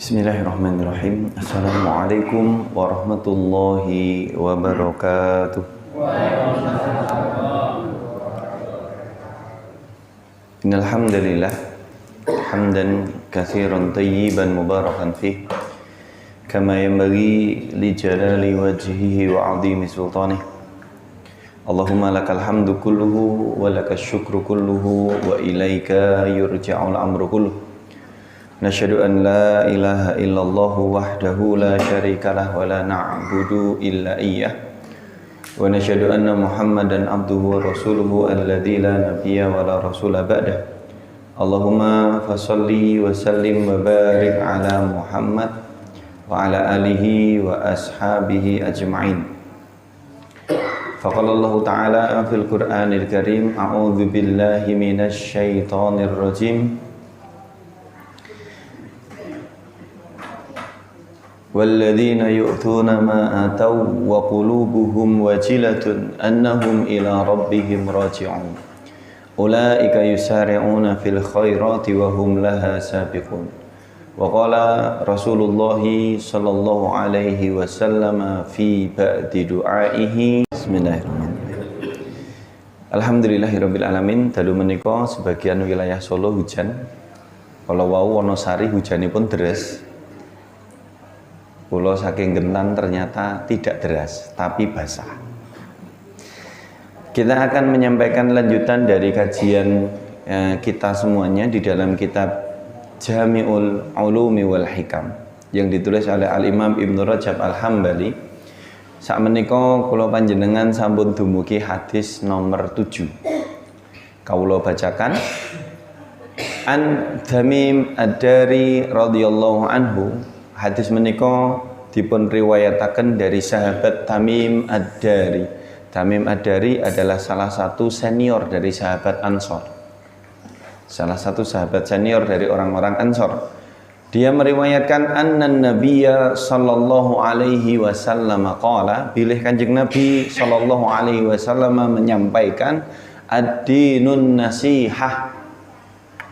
Bismillahirrahmanirrahim. Assalamualaikum warahmatullahi wabarakatuh. Innal hamdalillah hamdan katsiran tayyiban mubarakan fih kama yanbaghi li jalali wajhihi wa 'azimi sultanih. Allahumma lakal hamdu kulluhu wa lakas syukru kulluhu wa ilaika yurja'ul amru kulluhu. Nashhadu an la ilaha illallah wahdahu la syarikalah wa la na'budu illa iyyah wa nashhadu anna Muhammadan abduhu wa rasuluhu alladzi la nabiyya wa la rasula ba'dah. Allahumma fasalli wa sallim wa barik ala Muhammad wa ala alihi wa ashabihi ajma'in. Faqala Allah ta'ala fil Qur'anil Karim, a'udzu billahi minasy syaithanir rajim. وَالَّذِينَ يُؤْتُونَ مَا آتَوْا وَقُلُوبُهُمْ وَجِلَةٌ أَنَّهُمْ إِلَى رَبِّهِمْ رَاجِعُونَ أُولَئِكَ يُسَارِعُونَ فِي الْخَيْرَاتِ وَهُمْ لَهَا سَابِقُونَ وَقَالَ رسول الله صلى الله عليه وسلم في بعد دعائه بسم الله الرحمن الرحيم. Alhamdulillahirabbil alamin. Dalu menika sebagian wilayah Solo hujan. Kalau wau Wonosari hujanipun deres. Pulau saking gentan ternyata tidak deras, tapi basah. Kita akan menyampaikan lanjutan dari kajian kita semuanya di dalam kitab Jami'ul Ulumi wal Hikam yang ditulis oleh Al-Imam Ibnu Rajab Al-Hambali. Sakmenika kula panjenengan sampun dumugi hadis nomor 7. Kawula bacakan. An Tamim Ad-Dari radhiyallahu anhu. Hadis menika dipun riwayataken dari sahabat Tamim Ad-Dari. Tamim Ad-Dari adalah salah satu senior dari sahabat Ansor. Salah satu sahabat senior dari orang-orang Ansor. Dia meriwayatkan annan Nabiyya sallallahu alaihi wasallam qala, bilih Kanjeng Nabi sallallahu alaihi wasallam menyampaikan ad-dinun nasihah.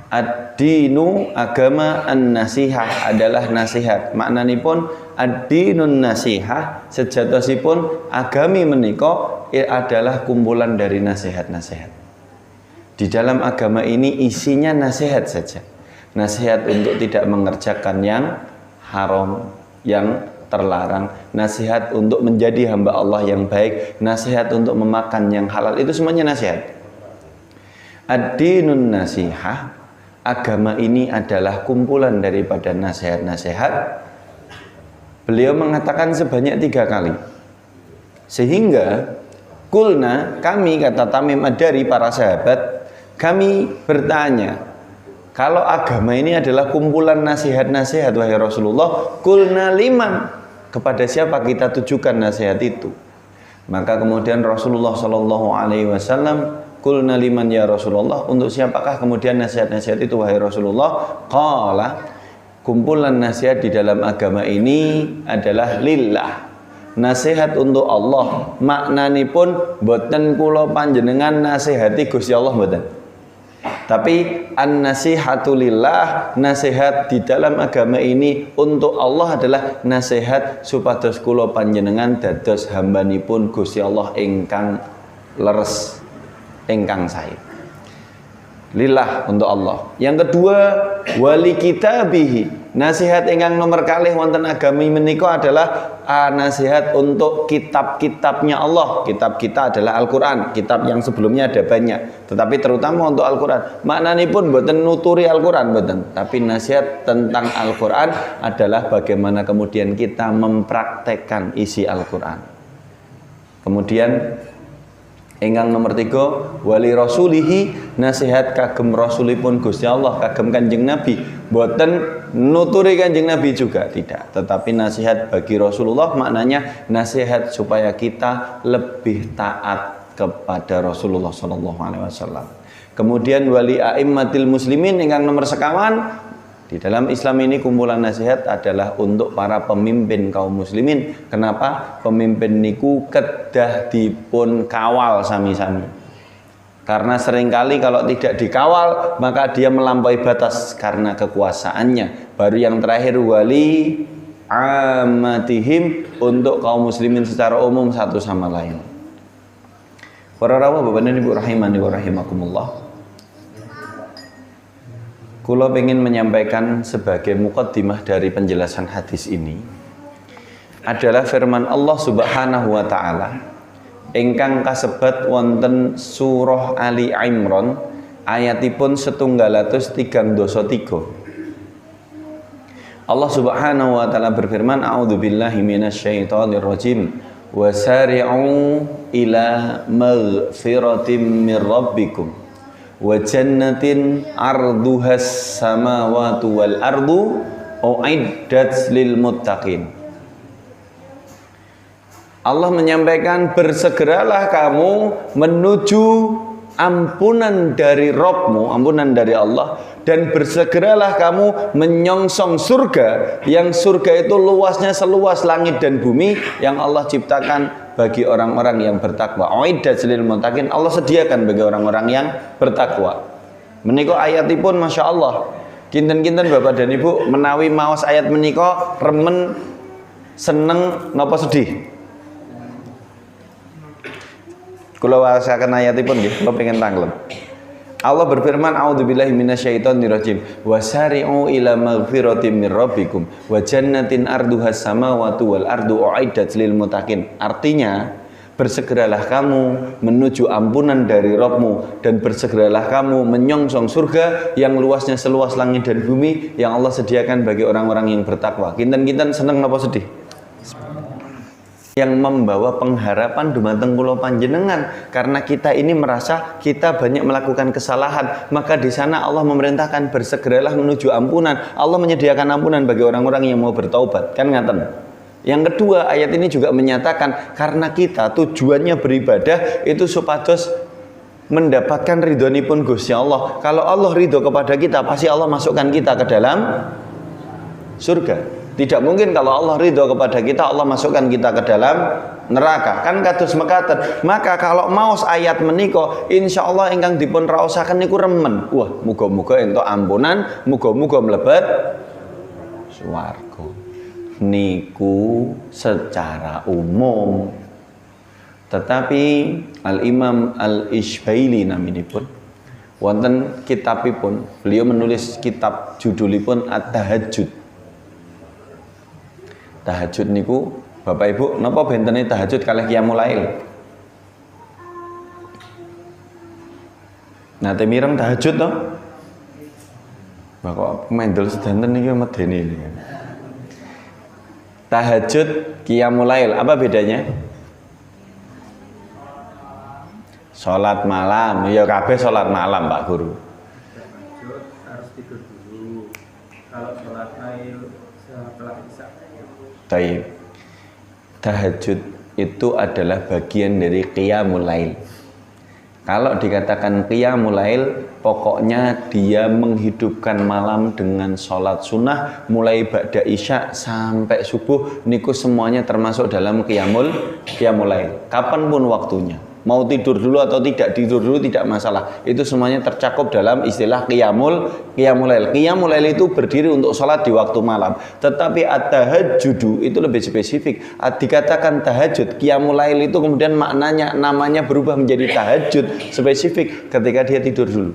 Ad-dinu agama an-nasihah adalah nasihat. Maknanipun ad-dinun nasihah sejatosipun agami menika adalah kumpulan dari nasihat-nasihat. Di dalam agama ini isinya nasihat saja. Nasihat untuk tidak mengerjakan yang haram, yang terlarang, nasihat untuk menjadi hamba Allah yang baik, nasihat untuk memakan yang halal, itu semuanya nasihat. Ad-dinun nasihah, agama ini adalah kumpulan daripada nasihat-nasihat. Beliau mengatakan sebanyak 3 kali. Sehingga kulna, kami, kata Tamim Ad-Dari, para sahabat, kami bertanya, kalau agama ini adalah kumpulan nasihat-nasihat wahai Rasulullah, kulna liman, kepada siapa kita tujukan nasihat itu? Maka kemudian Rasulullah sallallahu alaihi wasallam, qulna liman ya Rasulullah, untuk siapakah kemudian nasihat-nasihat itu wahai Rasulullah? Qala, kumpulan nasihat di dalam agama ini adalah lillah, nasihat untuk Allah. Maknanipun boten kula panjenengan nasihati Gusti Allah boten, tapi an-nasihatu lillah, nasihat di dalam agama ini untuk Allah adalah nasihat supados kula panjenengan dados hambanipun Gusti Allah ingkang leres, ingkang sae. Lillah, untuk Allah. Yang kedua, wali kitabihi, nasihat ingkang nomor kalih wonten agami menika adalah nasihat untuk kitab-kitabnya Allah. Kitab kita adalah Al-Quran. Kitab yang sebelumnya ada banyak, tetapi terutama untuk Al-Quran. Maknanipun boten nuturi Al-Quran boten, tapi nasihat tentang Al-Quran adalah bagaimana kemudian kita mempraktekkan isi Al-Quran. Kemudian ingkang nomor 3, wali rasulihi, nasihat kagem rasulipun Gusti Allah, kagem Kanjeng Nabi. Boten nuturi Kanjeng Nabi juga tidak, tetapi nasihat bagi Rasulullah, maknanya nasihat supaya kita lebih taat kepada Rasulullah sallallahu alaihi wasallam. Kemudian wali a'immatil muslimin ingkang nomor 1, di dalam Islam ini kumpulan nasihat adalah untuk para pemimpin kaum muslimin. Kenapa? Pemimpin niku kedah dipun kawal sami-sami. Karena seringkali kalau tidak dikawal maka dia melampaui batas karena kekuasaannya. Baru yang terakhir wali amatihim, untuk kaum muslimin secara umum satu sama lain. Para rawuh Bapak dan Ibu rahimani wa rahimakumullah. Kula pengen menyampaikan sebagai muqaddimah dari penjelasan hadis ini adalah firman Allah Subhanahu wa taala ingkang kasebat wonten surah Ali Imran ayatipun 133. Allah Subhanahu wa taala berfirman, a'udzubillahi minasyaitonir rajim, wasari'u ila maghfiratin mir rabbikum wa jannatin arduhas samawati wal ardu uiddat lil muttaqin. Allah menyampaikan, bersegeralah kamu menuju ampunan dari Rabbmu, ampunan dari Allah, dan bersegeralah kamu menyongsong surga, yang surga itu luasnya seluas langit dan bumi, yang Allah ciptakan bagi orang-orang yang bertakwa. Uiddat lil muttaqin, Allah sediakan bagi orang-orang yang bertakwa. Menika ayatipun Masya Allah, kinten-kinten Bapak dan Ibu menawi maos ayat menika remen, seneng napa sedih? Kula wasaken ayatipun nggih, kula pengen tanglem. Allah berfirman, a'udzubillahi minasyaitonir rajim, wasari'u ila maghfiratin mir rabbikum wa jannatin arduhas samawati wal ardu uiddat lil muttaqin. Artinya, bersegeralah kamu menuju ampunan dari Rabbmu, dan bersegeralah kamu menyongsong surga yang luasnya seluas langit dan bumi, yang Allah sediakan bagi orang-orang yang bertakwa. Kinten-kinten seneng napa sedih? Yang membawa pengharapan dumateng kula panjenengan, karena kita ini merasa kita banyak melakukan kesalahan, maka di sana Allah memerintahkan bersegeralah menuju ampunan. Allah menyediakan ampunan bagi orang-orang yang mau bertaubat, kan ngaten. Yang kedua, ayat ini juga menyatakan karena kita tujuannya beribadah itu supados mendapatkan ridhonipun Gusti Allah. Kalau Allah ridho kepada kita, pasti Allah masukkan kita ke dalam surga. Tidak mungkin kalau Allah ridho kepada kita, Allah masukkan kita ke dalam neraka. Kan kados mekaten. Maka kalau maos ayat menika, insyaallah ingkang dipun raosaken niku remen. Wah, muga-muga entuk ampunan, muga-muga mlebet swarga. Niku secara umum. Tetapi Al-Imam Al-Ishbaili naminipun wonten kitabipun, beliau menulis kitab judulipun At-Tahajjud. Tahajud niku Bapak Ibu napa bentene tahajud kalih qiyamul lail? Nate mireng tahajud to? Kok mendel sedanten niki medeni niki. Tahajud qiyamul lail apa bedanya? Salat malam, ya kabeh salat malam Pak Guru. Tahajud harus tidur dulu. Kalau salat lail setelah isya. Taib. Tahajud itu adalah bagian dari qiyamul lail. Kalau dikatakan qiyamul lail, pokoknya dia menghidupkan malam dengan sholat sunnah mulai ba'da isya sampai subuh, niku semuanya termasuk dalam qiyamul lail. Kapanpun waktunya, mau tidur dulu atau tidak tidur dulu tidak masalah. Itu semuanya tercakup dalam istilah qiyamul lail. Qiyamul lail itu berdiri untuk sholat di waktu malam. Tetapi at-tahajjudu itu lebih spesifik. Dikatakan tahajud, qiyamul lail itu kemudian maknanya, namanya berubah menjadi tahajud spesifik ketika dia tidur dulu.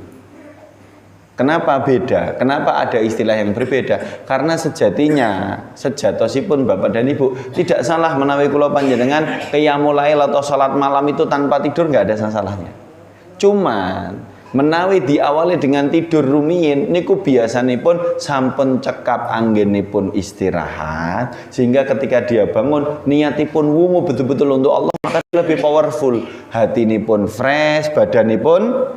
Kenapa beda? Kenapa ada istilah yang berbeda? Karena sejatosipun Bapak dan Ibu tidak salah menawi kula panjenengan qiyamul lail atau salat malam itu tanpa tidur, nggak ada salahnya. Cuman menawi diawali dengan tidur rumiyin niku biasanipun sampun cekap anggenipun istirahat, sehingga ketika dia bangun niatipun wungu betul-betul untuk Allah, maka lebih powerful, hatinipun fresh, badanipun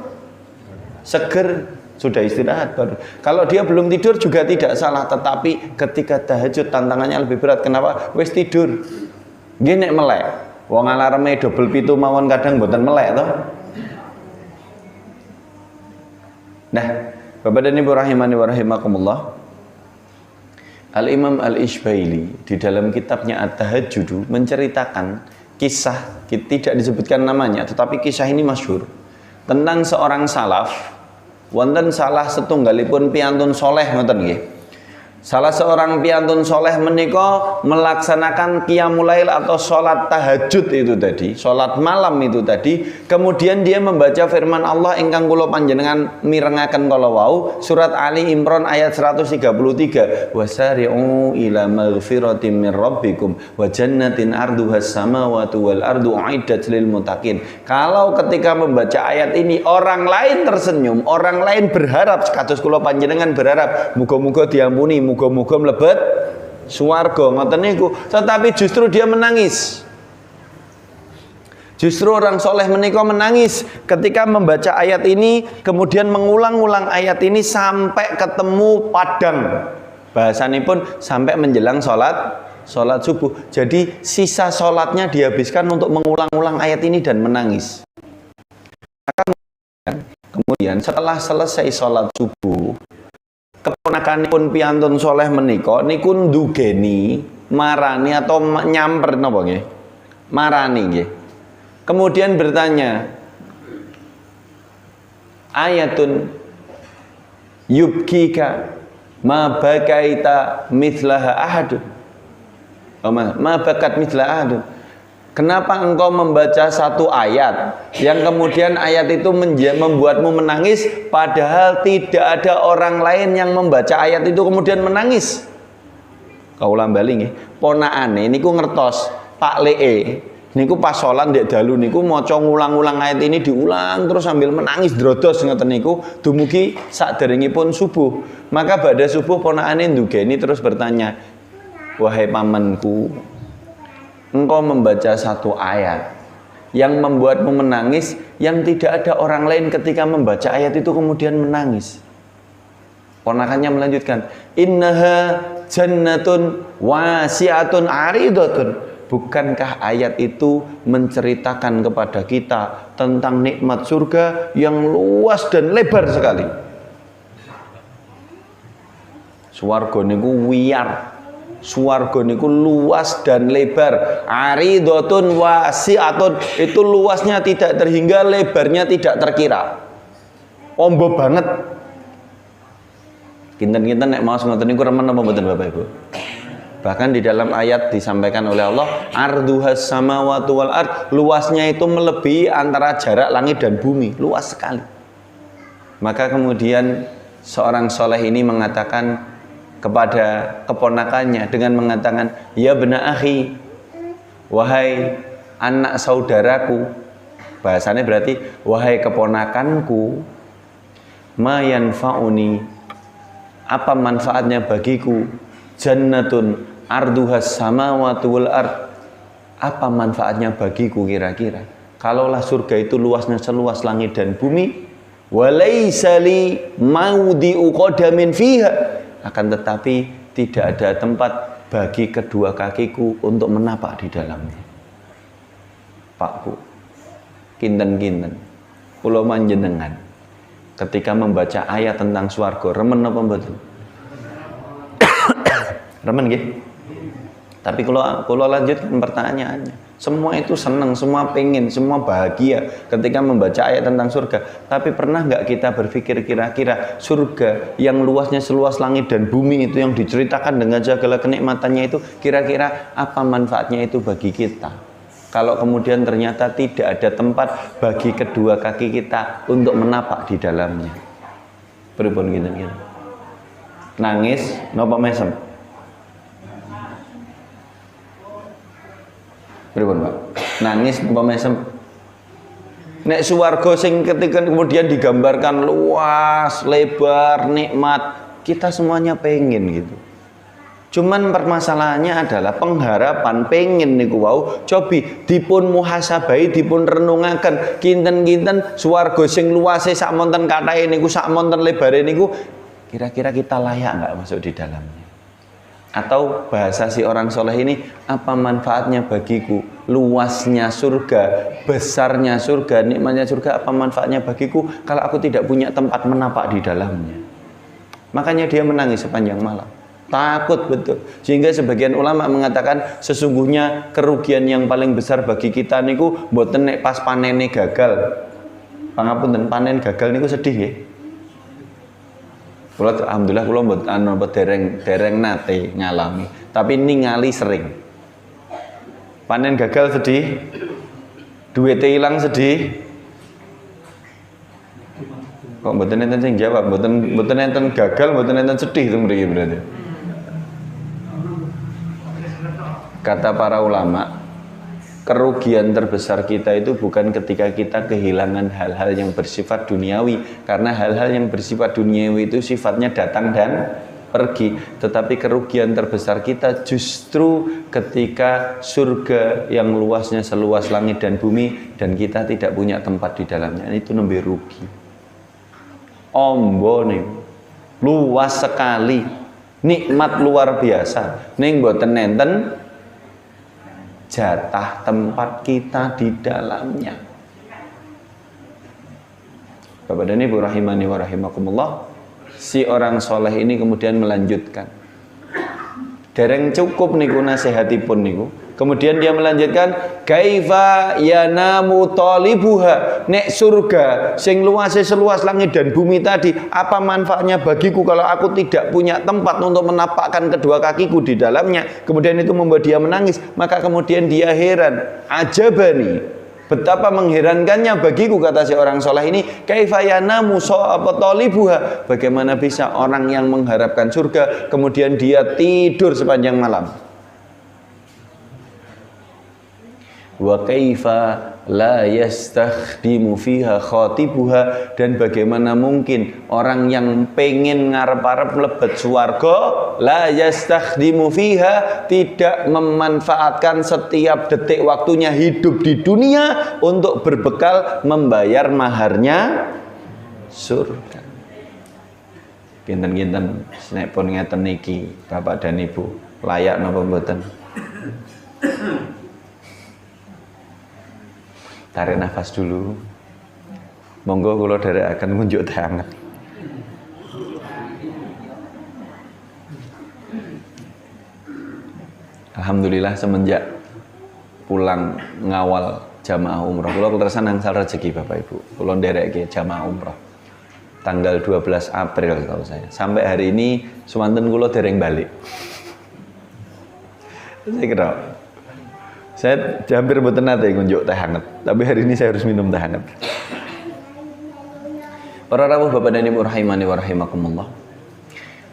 seger. Sudah istirahat baru. Kalau dia belum tidur juga tidak salah, tetapi ketika tahajud tantangannya lebih berat. Kenapa? Wis tidur. Nggih nek melek. Wong alarme double pitu mawon kadang mboten melek toh. Nah, Bapak dan Ibu rahimani wa rahimakumullah. Al-Imam Al-Ishbaili di dalam kitabnya At-Tahajjud menceritakan kisah, tidak disebutkan namanya, tetapi kisah ini masyhur. tentang seorang salaf, wonten salah setunggalipun piyantun soleh ngoten nggih. Salah seorang piyantun soleh menika melaksanakan qiyamul lail atau sholat tahajud itu tadi, sholat malam itu tadi. Kemudian dia membaca firman Allah ingkang kula panjenengan mirengaken kala wau, surat Ali Imran ayat 133. Wasari'u ila maghfiratin min rabbikum wa jannatin arduhas samawati wal ardu uiddat lil muttaqin. Kalau ketika membaca ayat ini orang lain tersenyum, orang lain berharap, kados kula panjenengan berharap muga-muga diampuni, muga-muga mlebet swarga ngoten niku, tetapi justru dia menangis. Justru orang soleh menika menangis ketika membaca ayat ini, kemudian mengulang-ulang ayat ini sampai ketemu padang. Bahasanipun sampai menjelang sholat subuh. Jadi sisa sholatnya dihabiskan untuk mengulang-ulang ayat ini dan menangis. Kemudian setelah selesai sholat subuh, keponakanipun piyantun soleh menika niku ndugeni, marani atau nyamper napa nggih? Marani nggih. Kemudian bertanya, ayatun yubkika ma bakaita mithlaha ahadun. Ma bakat mithlaha ahadun. Kenapa engkau membaca satu ayat yang kemudian ayat itu membuatmu menangis, padahal tidak ada orang lain yang membaca ayat itu kemudian menangis? Kaula bali nggih, ponakane niku ngertos Pak Lee niku pas sholat ndek dalu niku maca ngulang-ulang ayat ini, diulang terus sambil menangis drodos ngoten niku dumugi saderengipun subuh. Maka badhe subuh ponakane ndugeni terus bertanya, "Wahai pamanku, engkau membaca satu ayat yang membuatmu menangis, yang tidak ada orang lain ketika membaca ayat itu kemudian menangis." Ponakannya melanjutkan, "Innaha jannatun wasi'atun aridatun." Bukankah ayat itu menceritakan kepada kita tentang nikmat surga yang luas dan lebar sekali? Swarga niku wiyar. Swarga niku luas dan lebar. Aridatun wasi'atun, itu luasnya tidak terhingga, lebarnya tidak terkira. Ombo banget. Kinten-kinten nek maos ngoten niku remen apa mboten Bapak Ibu? Bahkan di dalam ayat disampaikan oleh Allah, arduhas samawati wal ard, luasnya itu melebihi antara jarak langit dan bumi, luas sekali. Maka kemudian seorang soleh ini mengatakan kepada keponakannya dengan mengatakan, "Ya bena akhi, wahai anak saudaraku." Bahasanya berarti wahai keponakanku, ma yanfa'uni, apa manfaatnya bagiku jannatun arduhas samawati wal ard, apa manfaatnya bagiku kira-kira kalaulah surga itu luasnya seluas langit dan bumi, walaisa li maudi'u qadamin fiha, akan tetapi tidak ada tempat bagi kedua kakiku untuk menapak di dalamnya. Pak Bu, kinten-kinten kula manjenengan ketika membaca ayat tentang swarga remen apa mboten? Remen nggih? Tapi kalau lanjutkan pertanyaannya, semua itu senang, semua pengen, semua bahagia ketika membaca ayat tentang surga. Tapi pernah nggak kita berpikir kira-kira surga yang luasnya seluas langit dan bumi itu, yang diceritakan dengan segala kenikmatannya itu, kira-kira apa manfaatnya itu bagi kita? Kalau kemudian ternyata tidak ada tempat bagi kedua kaki kita untuk menapak di dalamnya. Pripun gitu. Nangis, napa mesem? Pripun, Pak? Nangis apa mesem? Nek swarga sing ketika kemudian digambarkan luas, lebar, nikmat, kita semuanya pengen gitu. Cuman permasalahannya adalah pengharapan pengen niku wau cobi dipun muhasabai, dipun renungaken kinten-kinten swarga sing luase sak monten kathahe niku, sak monten lebare niku, kira-kira kita layak enggak masuk di dalamnya? Atau bahasa si orang soleh ini, apa manfaatnya bagiku? Luasnya surga, besarnya surga, nikmatnya surga, apa manfaatnya bagiku kalau aku tidak punya tempat menapak di dalamnya? Makanya dia menangis sepanjang malam. Takut betul. Sehingga sebagian ulama mengatakan sesungguhnya kerugian yang paling besar bagi kita niku mboten nek pas panene gagal. Pangapunten panen gagal niku sedih nggih. Kula alhamdulillah kula mboten dereng nate ngalami, tapi ningali sering. Panen gagal sedih, duwite ilang sedih. Kok mboten enten sing jawab, mboten enten gagal, mboten enten sedih itu mriki berarti. Kata para ulama, kerugian terbesar kita itu bukan ketika kita kehilangan hal-hal yang bersifat duniawi, karena hal-hal yang bersifat duniawi itu sifatnya datang dan pergi, tetapi kerugian terbesar kita justru ketika surga yang luasnya seluas langit dan bumi dan kita tidak punya tempat di dalamnya, itu nembe rugi. Ombo nih luas sekali, nikmat luar biasa, ning mboten nenten jatah tempat kita di dalamnya. Bapak dan Ibu rahimani wa rahimakumullah, si orang soleh ini kemudian melanjutkan. Dereng cukup niku nasihatipun niku. Kemudian dia melanjutkan, kaifa yanamu talibuha, nek surga sing luase seluas langit dan bumi tadi, apa manfaatnya bagiku kalau aku tidak punya tempat untuk menapakkan kedua kakiku di dalamnya. Kemudian itu membuat dia menangis. Maka kemudian dia heran, ajabani, betapa mengherankannya bagiku, kata si orang soleh ini, kaifa yanamu talibuha, bagaimana bisa orang yang mengharapkan surga kemudian dia tidur sepanjang malam. Wa kaifa la yastakhdimu fiha khatibuha, dan bagaimana mungkin orang yang pengen ngarep-arep mlebet swarga la yastakhdimu fiha, tidak memanfaatkan setiap detik waktunya hidup di dunia untuk berbekal membayar maharnya surga. Kinten-kinten nek pun ngeten niki Bapak dan Ibu, layak napa mboten? Tarik nafas dulu. Monggo kula dherekaken ngunjuk teh anget. Alhamdulillah semenjak pulang ngawal jamaah umroh, kula keterusan angsal rezeki Bapak Ibu. Kula nderekke jamaah umroh. Tanggal 12 April tahu saya. Sampai hari ini sumanten kula dereng balik. Saya kira saya hampir mboten nate ngunjuk teh hangat, tapi hari ini saya harus minum teh hangat. Para rawuh Bapak dan Ibu rahimani wa rahimakumullah.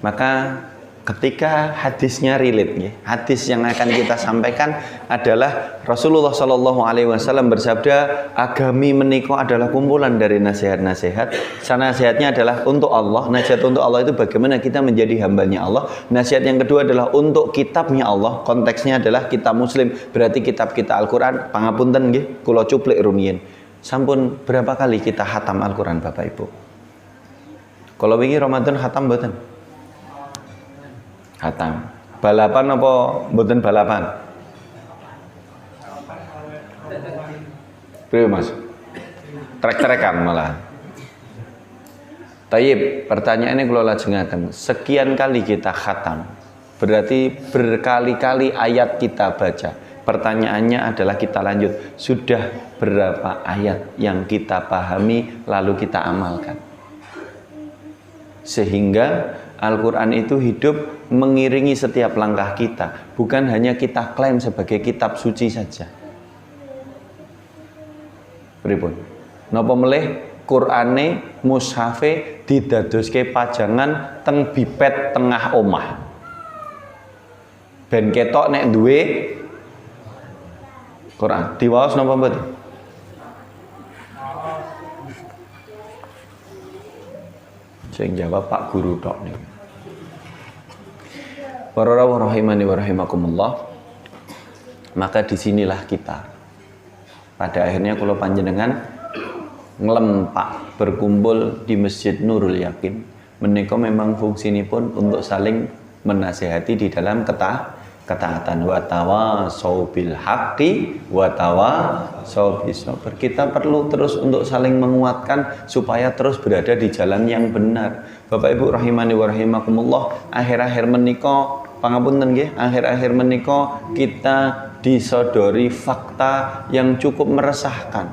Maka ketika hadisnya relate ya, hadis yang akan kita sampaikan adalah Rasulullah Shallallahu Alaihi Wasallam bersabda, agami menika adalah kumpulan dari nasihat-nasihat. Nasihatnya adalah untuk Allah. Nasihat untuk Allah itu bagaimana kita menjadi hambanya Allah. Nasihat yang kedua adalah untuk kitabnya Allah. Konteksnya adalah kitab Muslim, berarti kitab kita Al-Quran. Pangapunten nggih, kula cuplik rumiyin. Sampun berapa kali kita khatam Al-Quran Bapak Ibu? Kalau wingi Ramadan khatam mboten? Khatam. Balapan apa mboten balapan? Priyo Mas? Trek-trekan malah. Tayyib, pertanyaannya kula lajengaken. Sekian kali kita khatam, berarti berkali-kali ayat kita baca. Pertanyaannya adalah kita lanjut, sudah berapa ayat yang kita pahami lalu kita amalkan? Sehingga Al-Quran itu hidup mengiringi setiap langkah kita, bukan hanya kita klaim sebagai kitab suci saja. Pripun? Napa melih Qur'ane mushafe didadoske pajangan teng bipet tengah omah. Ben ketok nek duwe Quran. Diwaos napa mboten? Sing jawab Pak Guru tok niku. Para rawuh rahimani wa rahimakumullah. Maka disinilah kita pada akhirnya kula panjenengan ngelempak berkumpul di Masjid Nurul Yakin menika memang fungsinipun untuk saling menasihati di dalam ketaatan. Wa tawasau bil haqqi wa tawasau bis sabr. Kita perlu terus untuk saling menguatkan supaya terus berada di jalan yang benar. Bapak Ibu rahimani wa rahimakumullah, akhir-akhir menika pangapunten nggih, akhir-akhir menika kita disodori fakta yang cukup meresahkan.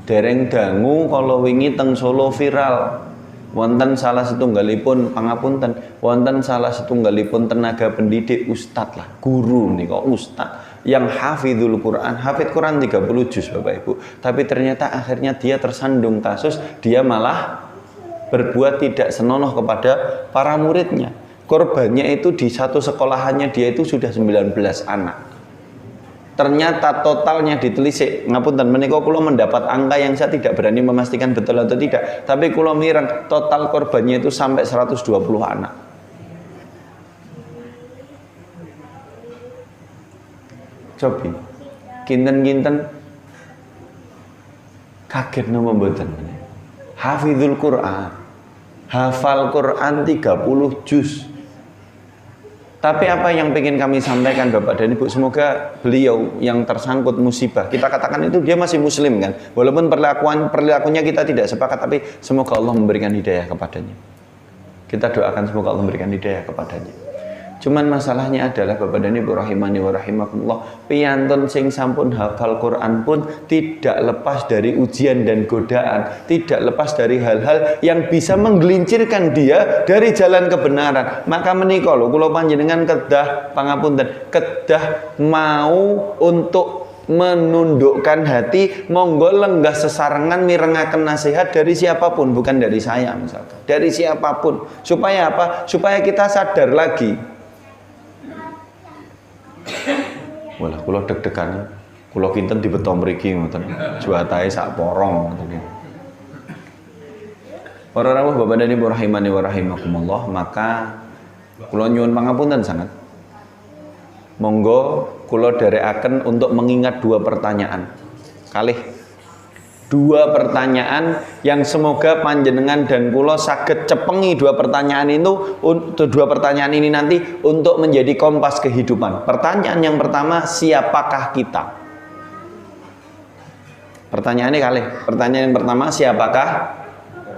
Dereng dangu kalau wingi teng Solo viral. Wonten salah setunggalipun pangapunten, wonten salah setunggalipun tenaga pendidik ustadz lah, guru nih kok ustadz yang hafizul Quran, hafid Quran 30 juz Bapak Ibu. Tapi ternyata akhirnya dia tersandung kasus, dia malah berbuat tidak senonoh kepada para muridnya. Korbannya itu di satu sekolahannya dia itu sudah 19 anak. Ternyata totalnya ditelisik, ngapunten menika kula mendapat angka yang saya tidak berani memastikan betul atau tidak, tapi kula mireng total korbannya itu sampai 120 anak. Cobi kinten-kinten kaget napa mboten? Hafizul Quran, hafal Quran 30 juz. Tapi apa yang ingin kami sampaikan Bapak dan Ibu, semoga beliau yang tersangkut musibah, kita katakan itu dia masih muslim kan, walaupun perilakunya kita tidak sepakat, tapi semoga Allah memberikan hidayah kepadanya. Kita doakan semoga Allah memberikan hidayah kepadanya. Cuman masalahnya adalah Bapak dan Ibu rahimani wa rahimakumullah, piyantun sing sampun hafal Quran pun tidak lepas dari ujian dan godaan, tidak lepas dari hal-hal yang bisa menggelincirkan dia dari jalan kebenaran. Maka menika lho kula panjenengan kedah pangapunten, kedah mau untuk menundukkan hati, monggo lenggah sesarengan mirengaken nasihat dari siapapun, bukan dari saya misalkan, dari siapapun. Supaya apa? Supaya kita sadar lagi. Walah kula deg-degan. Kula kinten dibeto mriki ngoten. Juwatahe sak porong ngoten. Para rawuh Bapak dan Ibu rahimani wa rahimakumullah, maka kula nyuwun pangapunten sangat. Monggo kula dherekaken untuk mengingat dua pertanyaan. Kalih dua pertanyaan yang semoga panjenengan dan kula saged cepengi dua pertanyaan ini nanti untuk menjadi kompas kehidupan. Pertanyaan yang pertama, siapakah kita? Pertanyaannya kali. Pertanyaan yang pertama,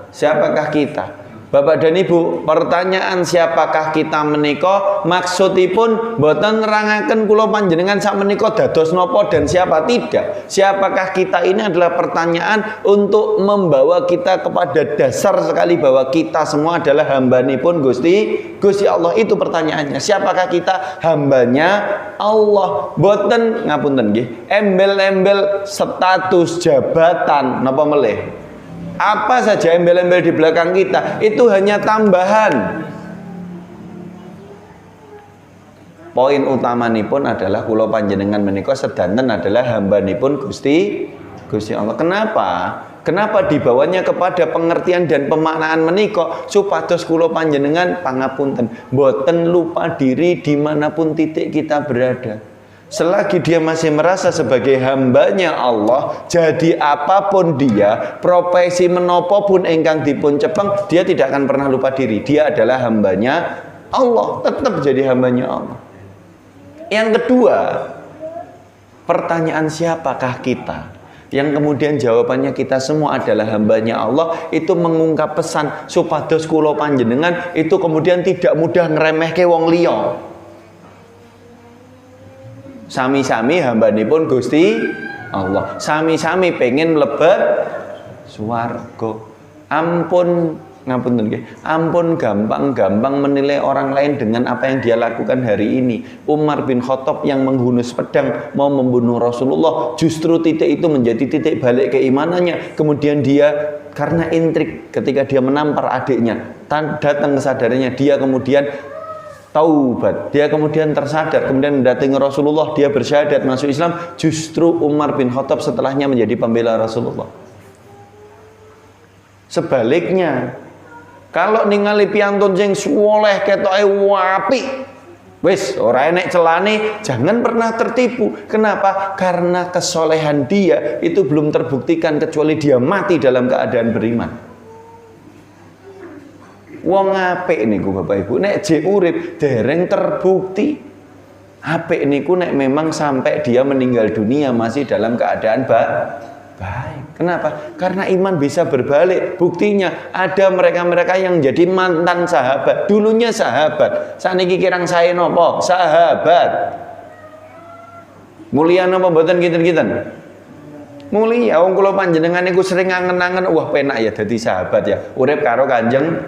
siapakah kita? Bapak dan Ibu, pertanyaan siapakah kita menika maksudipun boten nerangaken kula panjenengan sak menika dados napa dan siapa, tidak. Siapakah kita ini adalah pertanyaan untuk membawa kita kepada dasar sekali bahwa kita semua adalah hambanipun Gusti Allah. Itu pertanyaannya. Siapakah kita? Hambanya Allah. Boten ngapunten nggih, embel-embel status jabatan napa melih. Apa saja embel-embel di belakang kita itu hanya tambahan. Poin utamanipun adalah kula panjenengan menika sedanten adalah hambanipun Gusti Allah. Kenapa dibawanya kepada pengertian dan pemaknaan menika supados kula panjenengan pangapunten boten lupa diri dimanapun titik kita berada. Selagi dia masih merasa sebagai hambanya Allah, jadi apapun dia, profesi menopo pun engkang dipun cepeng, dia tidak akan pernah lupa diri. Dia adalah hambanya Allah, tetap jadi hambanya Allah. Yang kedua, pertanyaan siapakah kita? Yang kemudian jawabannya kita semua adalah hambanya Allah, itu mengungkap pesan supados kula panjenengan itu kemudian tidak mudah ngremehke wong liya. Sami-sami hambanipun Gusti Allah. Sami-sami pengen mlebet swarga. Ampun ngapunten nggih. Ampun gampang-gampang menilai orang lain dengan apa yang dia lakukan hari ini. Umar bin Khattab yang menghunus pedang mau membunuh Rasulullah, justru titik itu menjadi titik balik keimanannya. Kemudian dia karena intrik ketika dia menampar adiknya, datang kesadarannya, dia kemudian taubat, dia kemudian tersadar, kemudian mendatangi Rasulullah, dia bersyahadat masuk Islam. Justru Umar bin Khattab setelahnya menjadi pembela Rasulullah. Sebaliknya, kalau ningali piyantun sing soleh ketoke apik, wis ora enek celane, jangan pernah tertipu. Kenapa? Karena kesolehan dia itu belum terbuktikan kecuali dia mati dalam keadaan beriman. Wong apik niku Bapak Ibu nek jek urip dereng terbukti. Apik niku nek memang sampai dia meninggal dunia masih dalam keadaan baik. Kenapa? Karena iman bisa berbalik. Buktinya ada mereka-mereka yang jadi mantan sahabat, dulunya sahabat. Saniki kirang sae napa? Sahabat. Mulia napa mboten kinten-kinten? Mulia wong kula panjenengan niku sering angen-angen wah penak ya dadi sahabat ya. Urip karo Kanjeng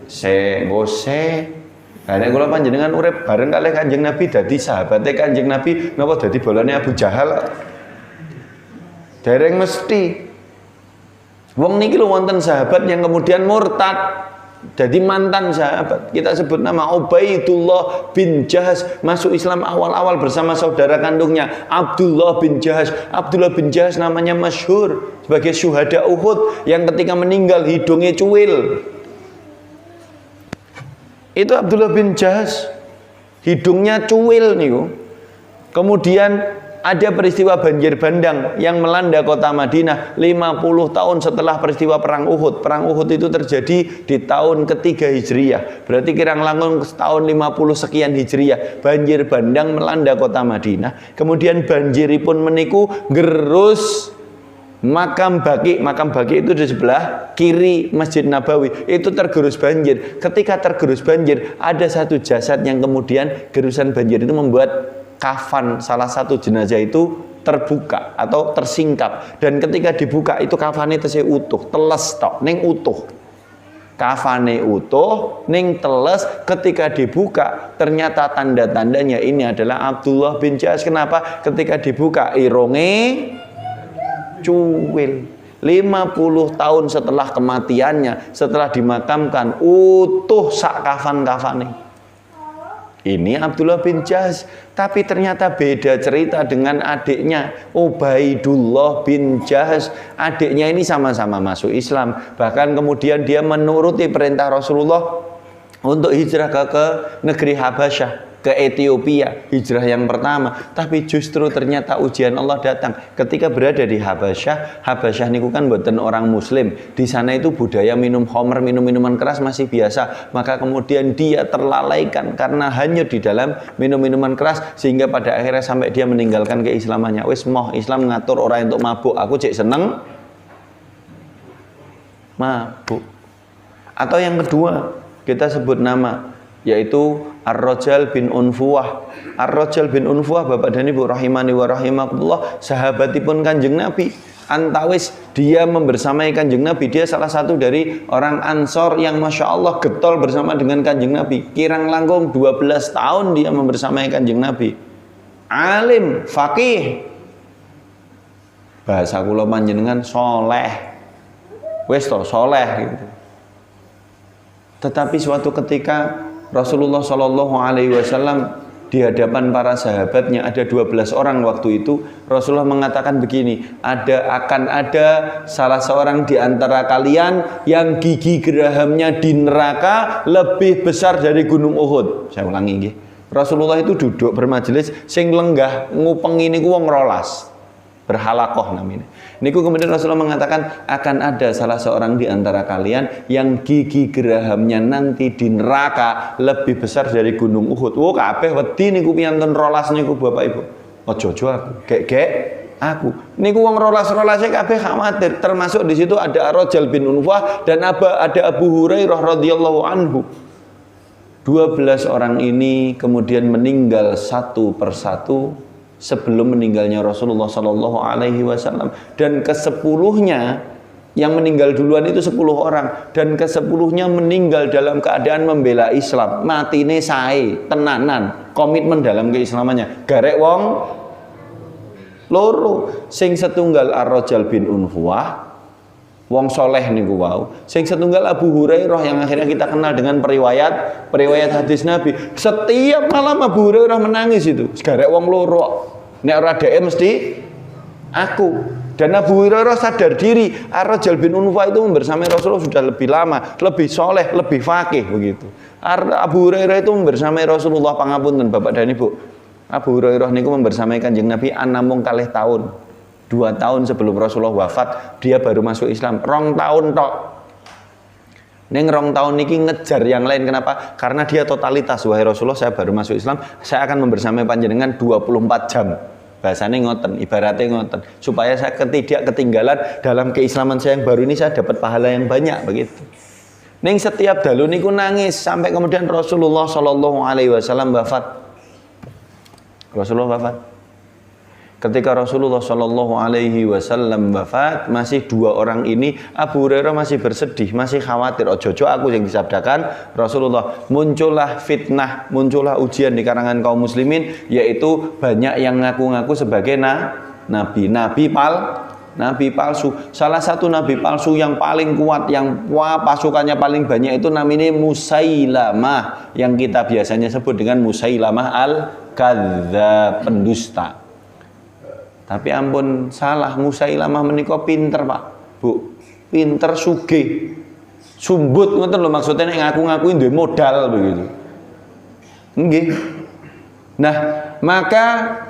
se. Nah nek kula panjenengan urip bareng kalih Kanjeng Nabi dadi sahabate Kanjeng Nabi napa dadi bolone Abu Jahal? Dereng mesti. Wong niki lho wonten sahabat yang kemudian murtad. Jadi mantan sahabat. Kita sebut nama Ubaidullah bin Jahas masuk Islam awal-awal bersama saudara kandungnya Abdullah bin Jahas. Abdullah bin Jahas namanya masyhur sebagai syuhada Uhud yang ketika meninggal hidungnya cuwil. Itu Abdullah bin Jahas, hidungnya cuwil niku. Kemudian ada peristiwa banjir bandang yang melanda kota Madinah 50 tahun setelah peristiwa perang Uhud. Perang Uhud itu terjadi di tahun ketiga Hijriah. Berarti kirang-langkung tahun 50 sekian Hijriah. Banjir bandang melanda kota Madinah. Kemudian banjiripun meniku gerus makam Baqi itu di sebelah kiri Masjid Nabawi, itu tergerus banjir. Ketika tergerus banjir, ada satu jasad yang kemudian gerusan banjir itu membuat kafan salah satu jenazah itu terbuka atau tersingkap, dan ketika dibuka itu kafannya tesih utuh, teles tok ning utuh. Kafane utuh ning teles, ketika dibuka ternyata tanda-tandanya ini adalah Abdullah bin Jahas. Kenapa? Ketika dibuka ironge cuwil. 50 tahun setelah kematiannya, setelah dimakamkan utuh sak kafan-kafane. Ini Abdullah bin Jahas. Tapi ternyata beda cerita dengan adiknya Ubaidullah bin Jahas. Adiknya ini sama-sama masuk Islam. Bahkan kemudian dia menuruti perintah Rasulullah untuk hijrah ke negeri Habasyah, ke Ethiopia, hijrah yang pertama. Tapi justru ternyata ujian Allah datang ketika berada di Habasyah. Habasyah niku kan mboten orang muslim. Di sana itu budaya minum khamr, minum-minuman keras masih biasa. Maka kemudian dia terlalaikan karena hanyut di dalam minum-minuman keras, sehingga pada akhirnya sampai dia meninggalkan keislamannya. Wis moh Islam ngatur orang untuk mabuk, aku cek seneng mabuk. Atau yang kedua, kita sebut nama, yaitu Ar-Rajal bin Unfuwah. Ar-Rajal bin Unfuwah, Bapak dan Ibu rahimani wa rahimakumullah, sahabatipun Kanjeng Nabi. Antawis dia membersamai Kanjeng Nabi, dia salah satu dari orang Ansor yang Masya Allah getol bersama dengan Kanjeng Nabi. Kirang langkung 12 tahun dia membersamai Kanjeng Nabi. Alim, faqih, bahasa kula panjenengan soleh, wis to soleh gitu. Tetapi suatu ketika Rasulullah Shallallahu Alaihi Wasallam di hadapan para sahabatnya, ada 12 orang waktu itu, Rasulullah mengatakan begini, akan ada salah seorang di antara kalian yang gigi gerahamnya di neraka lebih besar dari gunung Uhud. Saya ulangi nggih. Rasulullah itu duduk bermajelis, sing lenggah ngupengi niku wong rolas, berhalakoh namanya. Niku kemudian Rasulullah mengatakan akan ada salah seorang di antara kalian yang gigi gerahamnya nanti di neraka lebih besar dari gunung Uhud. Wo kabeh wedi niku piyanten rolas niku Bapak Ibu. Ojo-ojo aku, gek-gek aku. Niku wong rolas-rolase kabeh khawatir. Termasuk di situ ada Ar-Rajal bin Unfuwah dan ada Abu Hurairah radhiyallahu anhu. 12 orang ini kemudian meninggal satu persatu sebelum meninggalnya Rasulullah Sallallahu Alaihi Wasallam, dan ke-10-nya yang meninggal duluan itu 10 orang, dan ke-10-nya meninggal dalam keadaan membela Islam, matine sae, tenanan, komitmen dalam keislamannya. Garek wong loro, sing setunggal Ar-Rajal bin Unfuwah, wong soleh niku wau. Sing setunggal Abu Hurairah yang akhirnya kita kenal dengan periwayat hadis Nabi. Setiap malam Abu Hurairah menangis itu. Garek wong loro. Nek ora dhek mesti aku. Dan Abu Hurairah sadar diri, Ar-Rajal bin Unfuwah itu membersamai Rasulullah sudah lebih lama, lebih soleh, lebih fakih begitu. Abu Hurairah itu membersamai Rasulullah, pangapunten Bapak dan Ibu. Abu Hurairah niku membersamai Kanjeng Nabi namung kalih tahun. 2 tahun sebelum Rasulullah wafat, dia baru masuk Islam. 2 tahun tok. Neng 2 tahun niki ngejar yang lain. Kenapa? Karena dia totalitas. Wahai Rasulullah, saya baru masuk Islam, saya akan membersamai panjenengan 24 jam. Bahasanya ngoten, ibaratnya ngoten, supaya saya tidak ketinggalan dalam keislaman saya yang baru ini, saya dapat pahala yang banyak begitu. Neng setiap dalu niku nangis sampai kemudian Rasulullah Shallallahu Alaihi Wasallam wafat. Rasulullah wafat. Ketika Rasulullah Shallallahu Alaihi Wasallam wafat, masih dua orang ini, Abu Hurairah masih bersedih, masih khawatir. Ojo-ojo aku yang disabdakan Rasulullah. Muncullah fitnah, muncullah ujian di kalangan kaum muslimin, yaitu banyak yang ngaku-ngaku sebagai nabi palsu. Salah satu nabi palsu yang paling kuat, yang pasukannya paling banyak itu namanya Musailamah, yang kita biasanya sebut dengan Musailamah al-Kadzdzab, pendusta. Tapi ampun salah, Musailamah menika pinter Pak Bu, pinter sugih, sumbut ngoten lho, maksudnya nek ngaku-ngakuin duwe modal begitu. Nggih. Nah, maka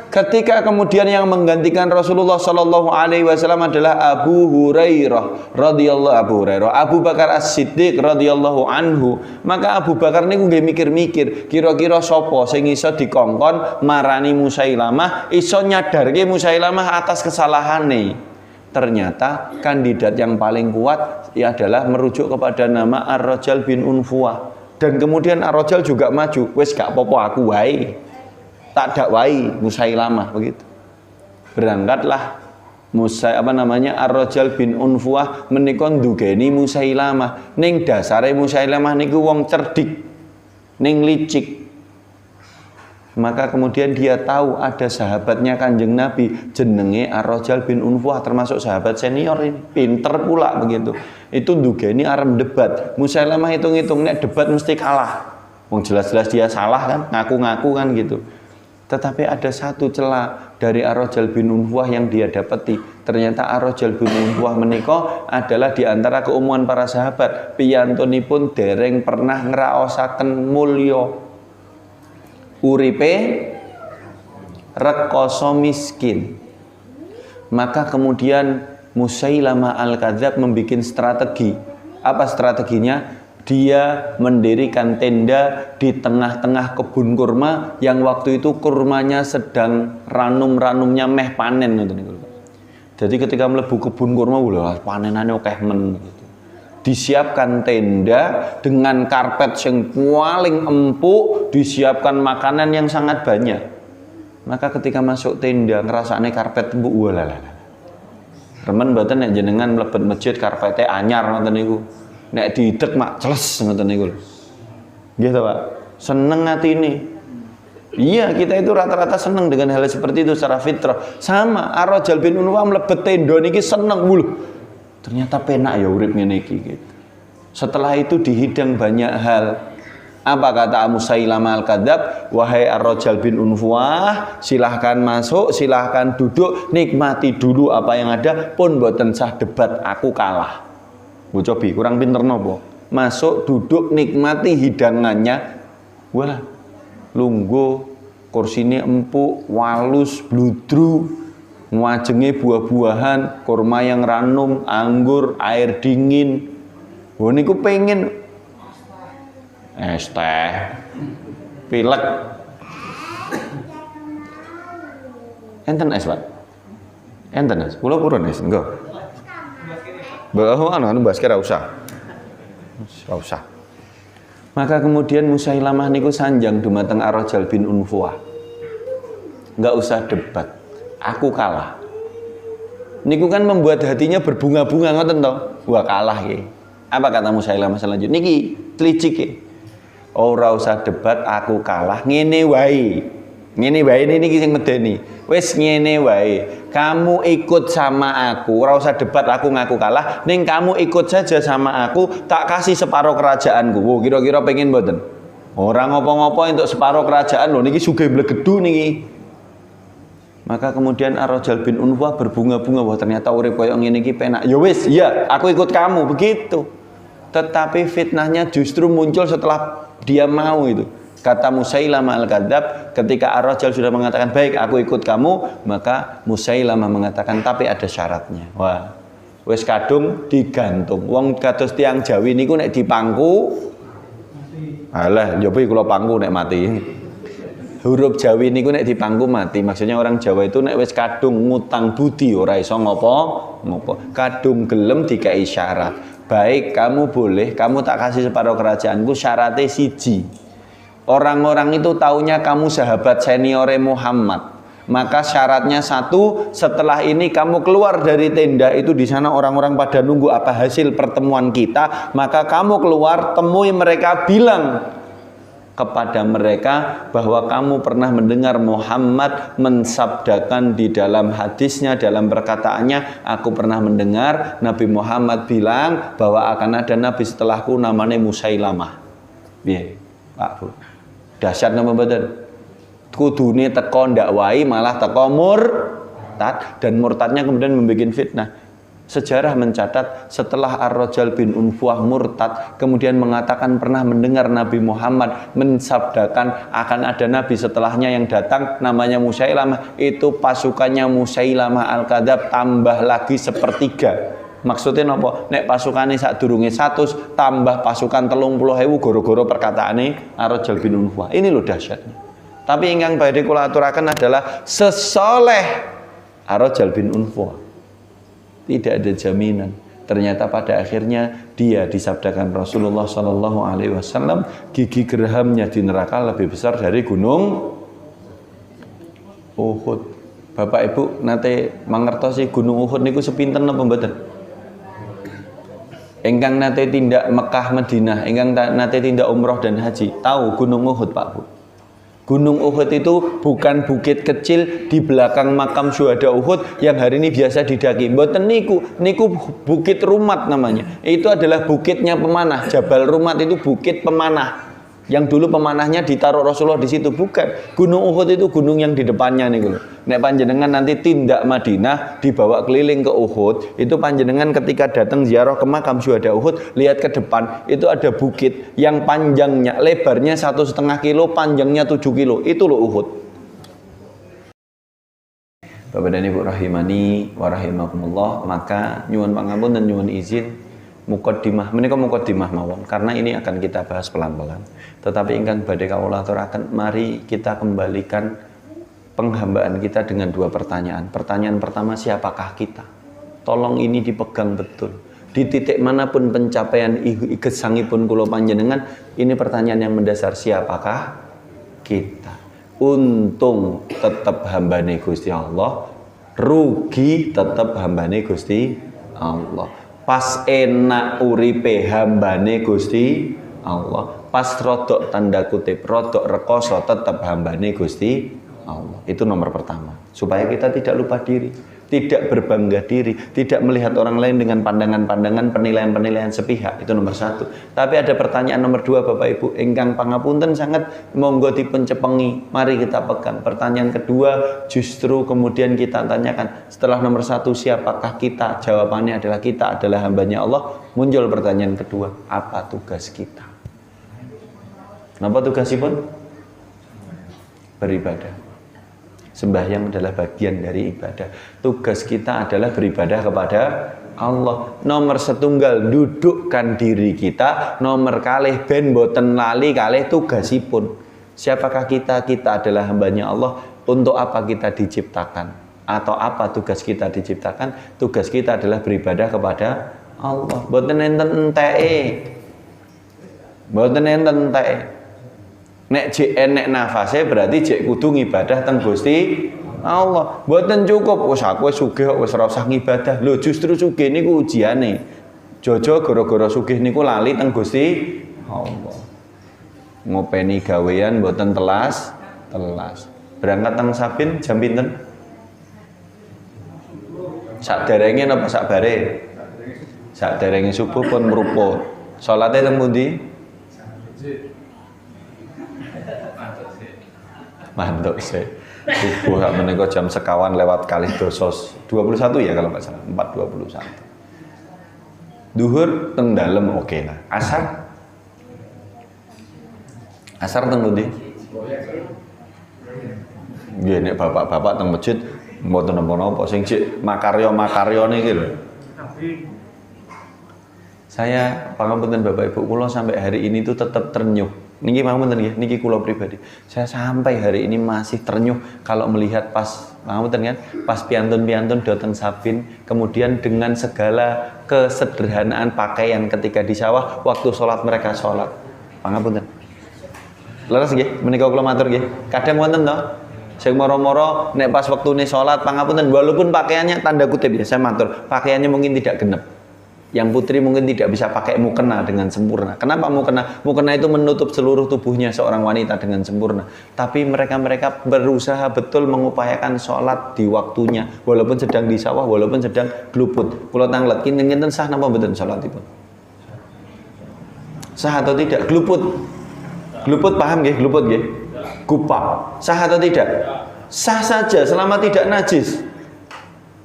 ketika kemudian yang menggantikan Rasulullah Shallallahu Alaihi Wasallam adalah Abu Hurairah radhiyallahu Abu Bakar As-Siddiq radhiyallahu anhu, maka Abu Bakar niku nggih mikir-mikir, kira-kira sapa sing iso dikongkon marani Musailamah, iso nyadarke Musailamah atas kesalahane. Ternyata kandidat yang paling kuat adalah merujuk kepada nama Ar-Rajal bin Unfuah, dan kemudian Ar-Rajal juga maju, wis gak apa-apa aku wae, tak dakwai Musailamah begitu. Berangkatlah Ar-Rajal bin Unfuah menika ndugeni Musailamah. Ning dasare Musailamah niku wong cerdik, ning licik. Maka kemudian dia tahu ada sahabatnya Kanjeng Nabi jenenge Ar-Rajal bin Unfuah, termasuk sahabat senior ini, pinter pula begitu. Itu ndugeni arep debat. Musailamah hitung-hitung nek debat mesti kalah. Wong jelas-jelas dia salah kan, ngaku-ngaku kan gitu. Tetapi ada satu celah dari Ar-Rajal bin Unfuah yang dia dapati. Ternyata Ar-Rajal bin Unfuah menika adalah di antara keumuman para sahabat, piyantunipun dereng pernah ngraosaken mulya. Uripe rekoso miskin. Maka kemudian Musailamah al-Kadzdzab membuat strategi. Apa strateginya? Dia mendirikan tenda di tengah-tengah kebun kurma yang waktu itu kurmanya sedang ranum-ranumnya meh panen. Jadi ketika mlebu kebun kurma, panenane akeh men gitu. Disiapkan tenda dengan karpet yang paling empuk, disiapkan makanan yang sangat banyak. Maka ketika masuk tenda ngrasane karpet empuk, walalala. Remen mboten nek jenengan mlebet masjid karpete anyar ngoten niku. Nek diidek mak celes ngoten niku. Nggih to, Pak. Seneng atine. Iya, kita itu rata-rata seneng dengan hal seperti itu secara fitrah. Sama Ar-Rajal bin Unfuah mlebet tenda niki seneng mulu. Ternyata penak ya urip ngene iki gitu. Setelah itu dihidang banyak hal. Apa kata Musailamah al-Kadzdzab? Wahai Ar-Rajal bin Unfuah, silahkan masuk, silahkan duduk, nikmati dulu apa yang ada, pun mboten sah debat, aku kalah. Bu cobi, kurang pinter nopo? Masuk, duduk, nikmati hidangannya. Walah, lungguh, kursine empuk, walus, bludru, ngajenge buah-buahan, kurma yang ranum, anggur, air dingin. Wah niku pengen es teh, pilek. Enten es, Pak? Enten es? Kula purun es, engko. Bahwa anu basket ora usah. Ora usah. Maka kemudian Musailamah niku sanjang dumateng Ar-Rajal bin Unfuah. Enggak usah debat. Aku kalah. Niku kan membuat hatinya berbunga-bunga ngoten to. Wah kalah iki. Apa kata Musailamah selanjutnya? Niki telicik iki. Ora usah debat, aku kalah. Ngene wae. Ngene wae niki sing medeni. Wis ngene wae. Kamu ikut sama aku, ora usah debat aku ngaku kalah, ning kamu ikut saja sama aku, tak kasih separuh kerajaanku. Wo kira-kira pengen mboten? Ora ngopo-ngopo entuk separuh kerajaan lho niki sugih blegedu niki. Maka kemudian Ar-Rajal bin Unfuah berbunga-bunga, wah ternyata urip koyo ngene iki penak. Ya wis, iya, aku ikut kamu begitu. Tetapi fitnahnya justru muncul setelah dia mau itu. Kata Musailamah al-Kadzdzab, ketika Ar-Rajal sudah mengatakan baik aku ikut kamu, maka Musailamah mengatakan tapi ada syaratnya. Wah, wis kadung digantung. Wong kados tiyang Jawi niku nek dipangku, alah njobi kula pangku nek mati. Huruf Jawi niku nek dipangku mati. Maksudnya orang Jawa itu nek wis kadung ngutang budi ora iso ngopo-ngopo. Kadung gelem dikai syarat. Baik kamu boleh, kamu tak kasih separuh kerajaanku, syaratnya siji. Orang-orang itu taunya kamu sahabat seniore Muhammad. Maka syaratnya satu, setelah ini kamu keluar dari tenda itu, di sana orang-orang pada nunggu apa hasil pertemuan kita, maka kamu keluar, temui mereka, bilang kepada mereka bahwa kamu pernah mendengar Muhammad mensabdakan di dalam hadisnya, dalam perkataannya, aku pernah mendengar Nabi Muhammad bilang bahwa akan ada Nabi setelahku namanya Musailamah. Piye, Pak Bu? Dahsyat napa mboten? Kudune teko ndakwai malah teko murtad, dan murtadnya kemudian membuat fitnah. Sejarah mencatat setelah Ar-Rajal bin Unfuah murtad kemudian mengatakan pernah mendengar Nabi Muhammad mensabdakan akan ada Nabi setelahnya yang datang namanya Musailamah, itu pasukannya Musailamah Al-Kadzab tambah lagi sepertiga. Maksudnya apa? Nek pasukane sadurunge 100 tambah pasukan 30.000 goro-goro perkataane Ar-Rajal bin Unfuah. Ini loh dahsyatnya. Tapi ingkang badhe kula aturaken adalah sesoleh Ar-Rajal bin Unfuah tidak ada jaminan. Ternyata pada akhirnya dia disabdakan Rasulullah Shallallahu Alaihi Wasallam gigi gerhamnya di neraka lebih besar dari gunung Uhud. Bapak Ibu nate mangertosi gunung Uhud niku sepinten napa mboten? Engkang nate tindak Mekah Madinah, engkang nate tindak umroh dan haji, tahu gunung Uhud Pak Bu? Gunung Uhud itu bukan bukit kecil di belakang makam syuhada Uhud yang hari ini biasa didaki. Mboten niku bukit Rumat namanya. Itu adalah bukitnya pemanah. Jabal Rumat itu bukit pemanah. Yang dulu pemanahnya ditaruh Rasulullah di situ, bukan. Gunung Uhud itu gunung yang di depannya nih. Nek panjenengan nanti tindak Madinah dibawa keliling ke Uhud, itu panjenengan ketika datang ziarah ke makam syuhada Uhud, lihat ke depan itu ada bukit yang panjangnya, lebarnya 1,5 kilo, panjangnya 7 kilo. Itu loh Uhud. Bapak dan Ibu rahimani wa rahimakumullah, maka nyuwun pangampun dan nyuwun izin mukaddimah menika mukaddimah mawon karena ini akan kita bahas pelan-pelan. Tetapi ingkang badhe kawula aturaken, mari kita kembalikan penghambaan kita dengan dua pertanyaan. Pertanyaan pertama, siapakah kita? Tolong ini dipegang betul. Di titik manapun pencapaian gesangipun kula panjenengan, ini pertanyaan yang mendasar, siapakah kita? Untung tetap hambane Gusti Allah, rugi tetap hambane Gusti Allah. Pas enak uripe hambane Gusti Allah, pas rodok tanda kutip rodok rekoso tetap hambane Gusti Allah. Itu nomor pertama, supaya kita tidak lupa diri, tidak berbangga diri, tidak melihat orang lain dengan pandangan-pandangan, penilaian-penilaian sepihak. Itu nomor satu. Tapi ada pertanyaan nomor dua Bapak Ibu, ingkang pangapunten sangat monggo dipun cepengi, mari kita pegang. Pertanyaan kedua justru kemudian kita tanyakan setelah nomor satu, siapakah kita? Jawabannya adalah kita adalah hambanya Allah. Muncul pertanyaan kedua, apa tugas kita? Napa tugasipun? Beribadah. Sembahyang adalah bagian dari ibadah. Tugas kita adalah beribadah kepada Allah. Nomor setunggal, dudukkan diri kita. Nomor kalih ben boten lali kalih tugasipun. Siapakah kita? Kita adalah hambanya Allah. Untuk apa kita diciptakan? Atau apa tugas kita diciptakan? Tugas kita adalah beribadah kepada Allah. Boten enten enteke. Boten enten enteke. Nek jek enek nafase berarti jek kudu ngibadah teng Gusti Allah. Mboten cukup wis aku sugih wis ora usah ngibadah. Lho justru sugih niku ujiane. Jojo gara-gara sugih niku lali teng Gusti Allah. Ngopeni gawean mboten telas. Berangkat teng Sabin jam pinten? Sakderenge napa sakbare? Sakderenge subuh pun merupa. Salate teng pundi? Mantuk sih. Subuh sak menika jam sekawan lewat kalih dosos 21 ya kalau nggak salah, 4:21. Duhur teng dalem oke lah. Asar teng pundi? Nggih nek bapak-bapak teng masjid mboten napa-napa sing cek makarya-makarya niki lho. Saya pangapunten Bapak Ibu kula sampai hari ini tuh tetap ternyuh. Niki pangapunten nggih, niki kula pribadi. Saya sampai hari ini masih ternyuh kalau melihat pas pangapunten kan, pas piantun-piantun datang Sabin, kemudian dengan segala kesederhanaan pakaian ketika di sawah waktu sholat mereka sholat. Pangapunten. Leres nggih, menika kula matur nggih. Kadang wonten to Sing moro-moro nek pas wektune salat pangapunten walaupun pakaiannya tanda kutip ya saya matur, pakaiannya mungkin tidak genep. Yang putri mungkin tidak bisa pakai mukena dengan sempurna. Kenapa mukena? Mukena itu menutup seluruh tubuhnya seorang wanita dengan sempurna. Tapi mereka berusaha betul mengupayakan sholat di waktunya, walaupun sedang di sawah, walaupun sedang gluput. Kula tanglet kinten sah napa mboten salatipun? Sah atau tidak? Gluput. Gluput paham nggih? Gluput nggih? Gupak. Sah atau tidak? Sah saja selama tidak najis.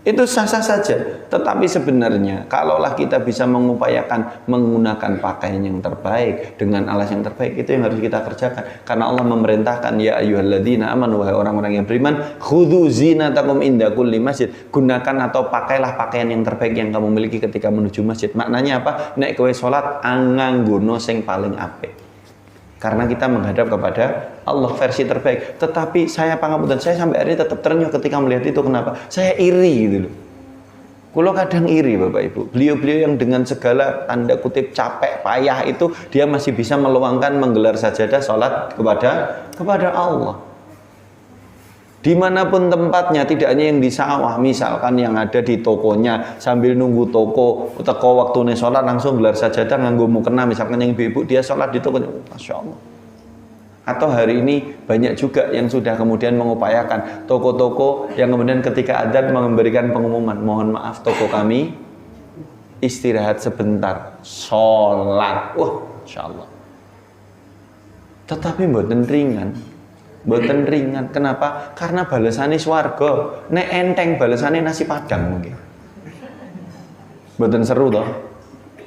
Itu sah-sah saja. Tetapi sebenarnya kalaulah kita bisa mengupayakan menggunakan pakaian yang terbaik dengan alas yang terbaik, itu yang harus kita kerjakan. Karena Allah memerintahkan ya ayyuhalladzina amanu, wahai orang-orang yang beriman, khudzu zinatakum inda kulli masjid. Gunakan atau pakailah pakaian yang terbaik yang kamu miliki ketika menuju masjid. Maknanya apa? Nek kowe salat anganggono sing paling apik. Karena kita menghadap kepada Allah versi terbaik. Tetapi saya pangapunten, saya sampai hari ini tetap terenyuh ketika melihat itu. Kenapa? Saya iri gitu loh. Kulo kadang iri Bapak Ibu. Beliau-beliau yang dengan segala tanda kutip capek, payah itu, dia masih bisa meluangkan menggelar sajadah sholat kepada Allah. Dimanapun tempatnya, tidak hanya yang di sawah, misalkan yang ada di tokonya sambil nunggu toko waktune sholat langsung gelar sajadah nganggo mukena, misalkan yang ibu-ibu dia sholat di tokonya, Masya Allah. Atau hari ini banyak juga yang sudah kemudian mengupayakan toko-toko yang kemudian ketika adzan memberikan pengumuman, mohon maaf toko kami istirahat sebentar, sholat. Wah, Masya Allah. Tetapi mboten ringan. Mboten ringan. Kenapa? Karena balasane swarga. Nek enteng balasane nasi padang mungkin. Mboten seru toh?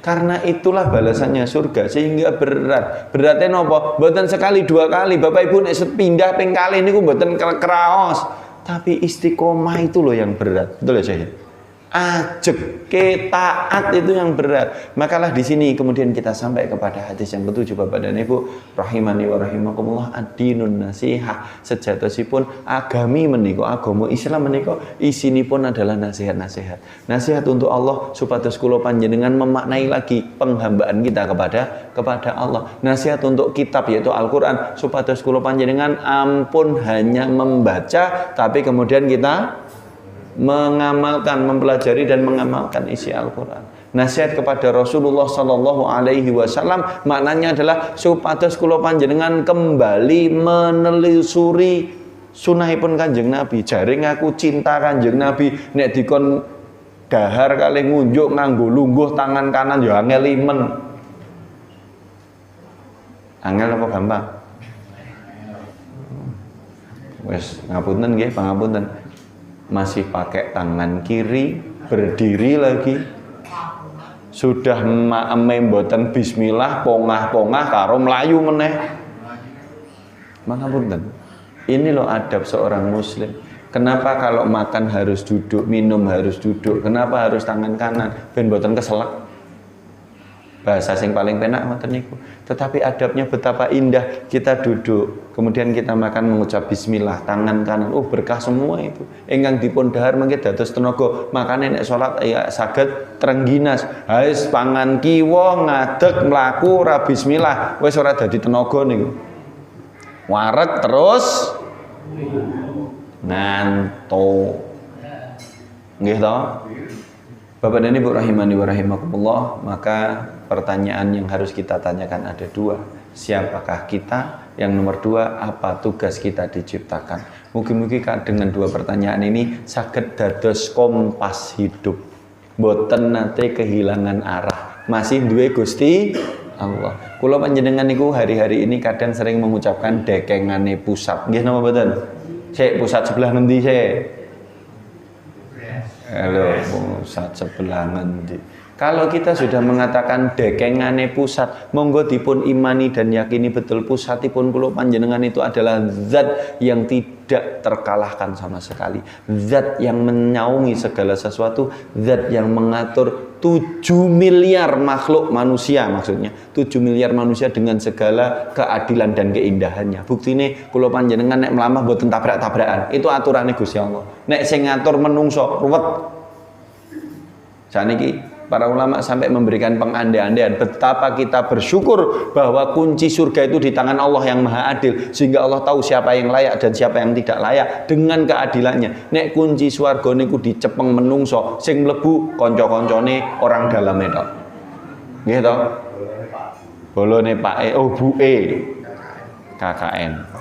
Karena itulah balasannya surga sehingga berat. Beratnya nopo? Mboten sekali dua kali. Bapak Ibu nek pindah ping kali niku mboten kraos. Tapi istiqomah itu loh yang berat. Betul ya Syekh? Ajek ke taat itu yang berat. Makalah di sini kemudian kita sampai kepada hadis yang ketujuh Bapak dan Ibu, rahimani wa rahimakumullah, ad-dinun nasihah. Sejatosipun agami menika, agama Islam menika isinipun adalah nasihat-nasihat. Nasihat untuk Allah supados kula panjenengan memaknai lagi penghambaan kita kepada Allah. Nasihat untuk kitab yaitu Al-Qur'an supados kula panjenengan ampun hanya membaca tapi kemudian kita mengamalkan, mempelajari dan mengamalkan isi Al-Quran. Nasihat kepada Rasulullah Sallallahu Alaihi Wasallam maknanya adalah supados kula panjenengan kembali menelusuri sunahipun Kanjeng Nabi. Jaring aku cinta Kanjeng Nabi, nek dikon dahar kali ngunjuk nganggo lungguh tangan kanan ya angel limen. Angel apa gampang? Wes ngapunten nggih, pangapunten. Masih pakai tangan kiri, berdiri lagi. Sudah mboten bismillah, pongah-pongah karo melayu meneh. Mangapunten. Ini loh adab seorang muslim. Kenapa kalau makan harus duduk, minum harus duduk? Kenapa harus tangan kanan? Ben mboten keselak. Bahasa sing paling penak ngoten niku. Tetapi adabnya betapa indah, kita duduk, kemudian kita makan mengucap bismillah, tangan kanan. Oh, berkah semua itu. Ingkang dipun dahar mangke dados tenaga. Makane nek salat ya saged trengginas. Wis pangan kiwa ngadeg mlaku ora bismillah, wis ora dadi tenaga niku. Wareg terus ngantuk. Nggih to? Bapak dan Ibu rahimani wa rahimakumullah, maka pertanyaan yang harus kita tanyakan ada dua. Siapakah kita? Yang nomor dua, apa tugas kita diciptakan? Mungkin-mungkin dengan dua pertanyaan ini saged dados kompas hidup. Boten nate kehilangan arah. Masih duwe Gusti Allah. Kula panjenengan niku hari-hari ini kadang sering mengucapkan dekengane pusat. Nggih napa mboten? Sik pusat sebelah ngendi sik? Halo, pusat sebelah ngendi? Kalau kita sudah mengatakan dekengane pusat, monggo dipun imani dan yakini betul pusatipun kula panjenengan itu adalah zat yang tidak terkalahkan sama sekali. Zat yang menyaungi segala sesuatu, zat yang mengatur 7 miliar makhluk manusia, maksudnya 7 miliar manusia dengan segala keadilan dan keindahannya. Buktine kula panjenengan nek mlamah mboten tabrak-tabrakan. Itu aturane Gusti Allah. Nek sing ngatur menungso ruwet. Saniki Para ulama sampai memberikan pengandaian betapa kita bersyukur bahwa kunci surga itu di tangan Allah yang Maha Adil, sehingga Allah tahu siapa yang layak dan siapa yang tidak layak dengan keadilannya. Nek kunci swarga niku dicepeng menungso, sing mlebu kanca-kancane orang dalam itu. Nggih to? Bolone Pak Bu KKN.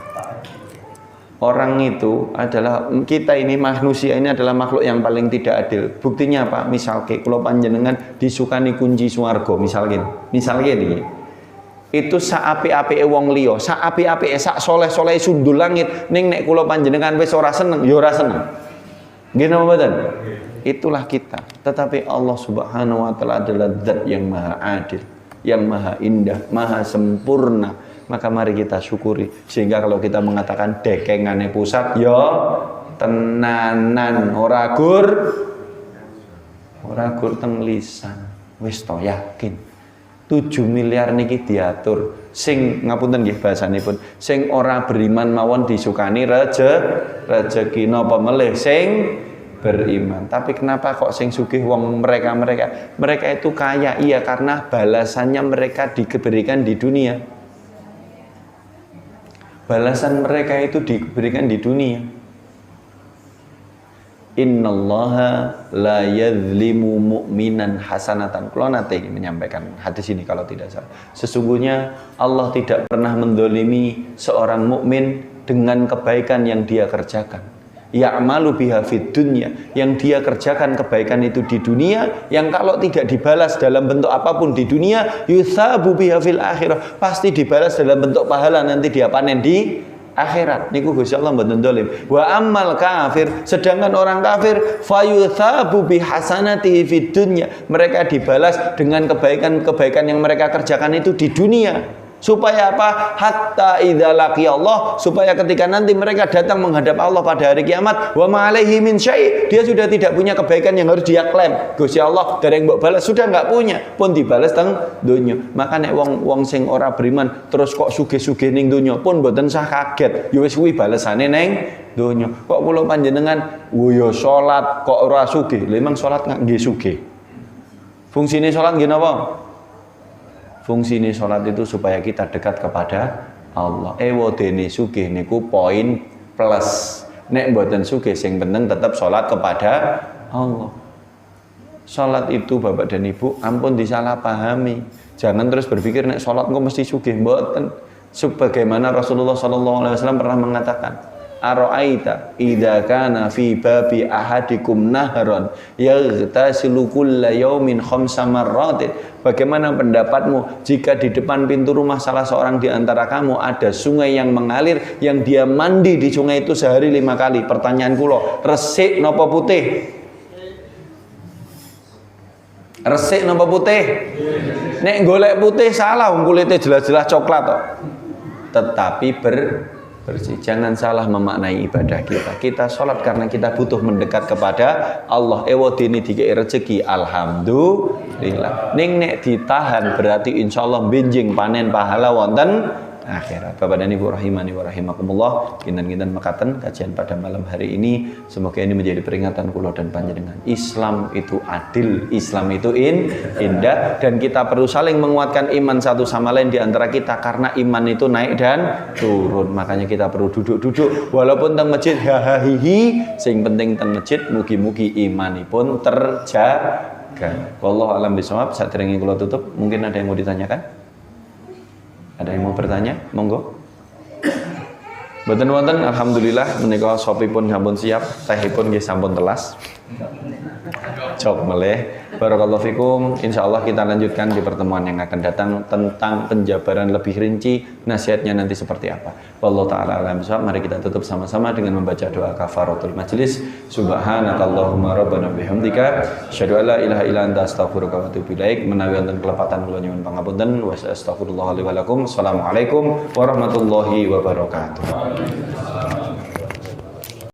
Orang itu adalah, kita ini manusia ini adalah makhluk yang paling tidak adil. Buktinya apa? Misal kalau panjenengan disukani kunci swarga, misal gini. Itu sak api-apike wong liya, sak api-apike sak soleh-soleh sundul langit, ning nek kula panjenengan wis ora seneng, ya ora seneng. Nggih napa mboten? Itulah kita. Tetapi Allah Subhanahu wa taala adalah zat yang maha adil, yang maha indah, maha sempurna. Maka mari kita syukuri, sehingga kalau kita mengatakan dekengane pusat, ya tenanan, ora gur teng lisan. Wis to yakin 7 miliar niki diatur, sing ngapunten nggih bahasanipun, sing ora beriman mawon disukani rezeki napa melih sing beriman. Tapi kenapa kok sing sugih wong mereka itu kaya? Iya, karena balasannya mereka diberikan di dunia. Balasan mereka itu diberikan di dunia. Innallaha la yadzlimu mu'minan hasanatan. Kalau nanti menyampaikan hadis ini kalau tidak salah. Sesungguhnya Allah tidak pernah mendolimi seorang mukmin dengan kebaikan yang dia kerjakan. Ya'malu biha fid dunya, yang dia kerjakan kebaikan itu di dunia, yang kalau tidak dibalas dalam bentuk apapun di dunia, yutsabu biha fil akhirah, pasti dibalas dalam bentuk pahala nanti dia panen di akhirat. Niku Gusti Allah mboten dolim. Wa ammal kafir, sedangkan orang kafir fayutsabu bihasanati fid dunya, mereka dibalas dengan kebaikan-kebaikan yang mereka kerjakan itu di dunia. Supaya apa? Hatta idza laqiyallah, supaya ketika nanti mereka datang menghadap Allah pada hari kiamat, wa ma alaihi min syai', dia sudah tidak punya kebaikan yang harus dia klaim. Gusti Allah dari yang mbok balas sudah enggak punya, pun dibalas teng donya. Maka nek wong sing ora beriman terus kok sugih-sugih ning donya pun mboten sah kaget. Ya wis kuwi balesane ning donya. Kok kula panjenengan ya salat kok ora sugih. Lha emang salat nggih sugih. Fungsine salat nggih napa? Fungsi ini sholat itu supaya kita dekat kepada Allah. Dene sugih niku poin plus. Nek mboten sugih sing penting tetap sholat kepada Allah. Sholat itu Bapak dan Ibu ampun disalahpahami. Jangan terus berpikir nek sholat kok mesti sugih, mboten. Sebagaimana Rasulullah SAW pernah mengatakan, Aro'aita idza kana fi babi ahadikum nahron yaghtasilu kulla yaumin khamsa marratin. Bagaimana pendapatmu jika di depan pintu rumah salah seorang di antara kamu ada sungai yang mengalir, yang dia mandi di sungai itu sehari 5 kali? Pertanyaan kula, resik napa putih? Resik napa putih? Nek golek putih salah, wong kulite jelas-jelas coklat kok. Tetapi bersih. Jangan salah memaknai ibadah kita. Kita sholat karena kita butuh mendekat kepada Allah. Dini dikei rezeki, alhamdulillah. Ning nek ditahan berarti insyaallah benjing panen pahala wonten akhirat. Bapak dan Ibu rahimani wa rahimakumullah, kinten-kinten mekaten kajian pada malam hari ini. Semoga ini menjadi peringatan kula dan panjenengan. Islam itu adil, Islam itu indah, dan kita perlu saling menguatkan iman satu sama lain di antara kita, karena iman itu naik dan turun. Makanya kita perlu duduk-duduk walaupun teng masjid hahahihi, sing penting teng masjid mugi-mugi imanipun terjaga. Wallahu a'lam bishawab. Saderenge kula tutup, mungkin ada yang mau ditanyakan? Ada yang mau bertanya? Monggo. Mboten wonten, alhamdulillah menika sopipun sampun siap, tehipun nggih sampun telas. Cok meleh. Barakallahu fikum. Insyaallah kita lanjutkan di pertemuan yang akan datang tentang penjabaran lebih rinci nasihatnya nanti seperti apa. Wallahu taala alam bissawab. Mari kita tutup sama-sama dengan membaca doa kafaratul majlis. Subhanakallahumma rabbana bihamdika asyhadu an la ilaha illa anta astaghfiruka wa atubu ilaik. Menawi wonten kelepatan kula nyuwun pangapunten wa astaghfirullah li wa lakum. Assalamualaikum warahmatullahi wabarakatuh.